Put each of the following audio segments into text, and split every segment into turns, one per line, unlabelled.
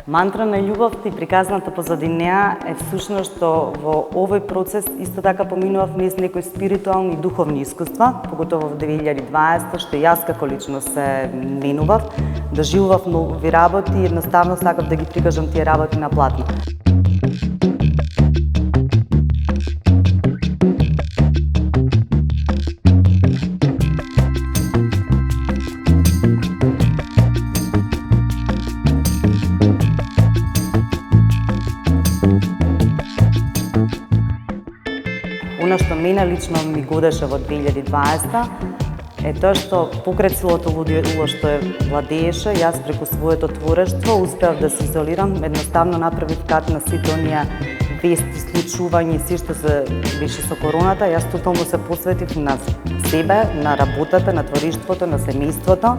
Мантра на љубовта и приказната позади неа е всушност што во овој процес исто така поминував низ некои спиритуални и духовни искуства, поготово во 2020, што јас како личност се менував, доживував нови работи и едноставно сакав да ги прикажам тие работи на платно. Оно што мене лично ми годеше во 2020 е тоа што покрај целото лудило што владееше, јас преку своето творештво успеав да се изолирам, едноставно направив кат на сите оние вести, случувања и се што се беше со короната. Јас тотално се посветив на себе, на работата, на твориштвото, на семејството,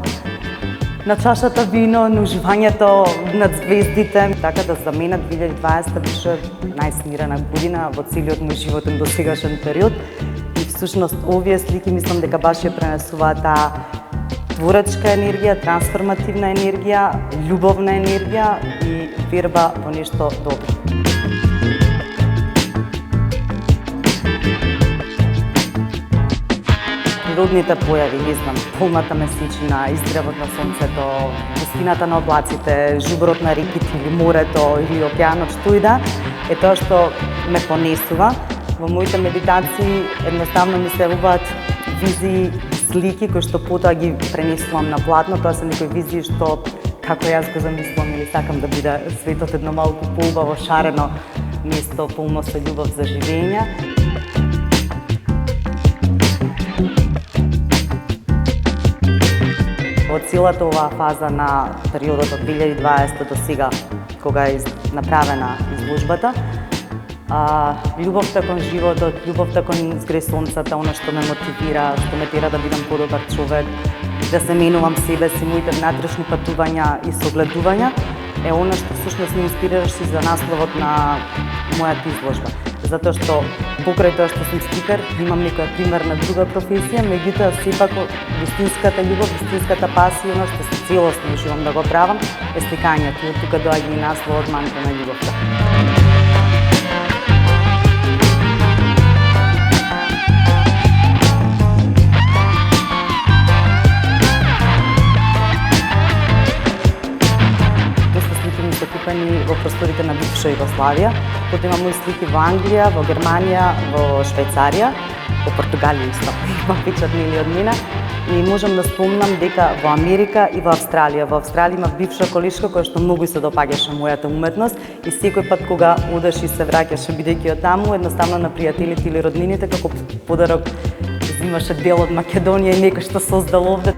на чашата вино, на уживањето над звездите. Така да за мене 2020 беше најсмирена година во целиот мој животен досегашен период. И всушност овие слики мислам дека баш ја пренесуваат таа творечка енергија, трансформативна енергија, љубовна енергија и верба во нешто добро. Природните појави, не знам, полната месечина, изгревот на сонцето, густината на облаците, жуборот на реките или морето или океанот, што и да, е тоа што ме понесува. Во моите медитации едноставно ми се јавуваат визии, слики кои што потоа ги пренесувам на платно. Тоа се некои визии што како јас го замислувам или сакам да биде светот едно малку поубаво, шарено место, полно со љубов за живење. Во целата оваа фаза на периодот од 2020 до сега, кога е направена изложбата, љубовта кон животот, љубовта кон згре сонцата, она што ме мотивира, што ме тера да бидам подобар човек, да се менувам себе си, моите внатрешни патувања и согледувања, е она што всушност ме инспирираше за насловот на мојата изложба. Затоа што покрај тоа што сум сликар, имам некоја примерна друга професија, меѓутоа сепак вистинската љубов, вистинската пасија, она што се целосно уживам да го правам, е сликањето. И од тука доаѓа и насловот Мантра на љубовта. Купени во просторите на бивша Југославија. Потоа имам мои слики во Англија, во Германија, во Швајцарија, во Португалија исто. Има печатнели од мене. И можам да спомнам дека во Америка и во Австралија. Во Австралија има бивша колешка која што многу се допаѓаше мојата уметност и секој пат кога одеш и се враќаше бидејќи од таму, едноставно на пријателите или роднините како подарок взимаше дел од Македонија и некој што создал овде.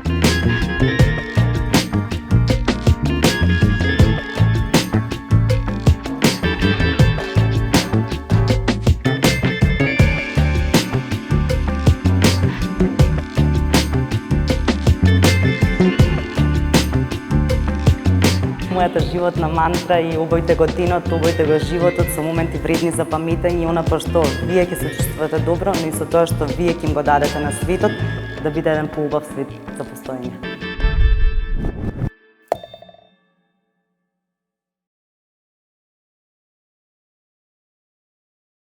Мојата животна мантра и обојте го денот, обојте го животот со моменти вредни за паметење и она по што вие ќе се чувствувате добро, но и со тоа што вие ќе им го дадете на светот, да биде еден поубав свет за постоење.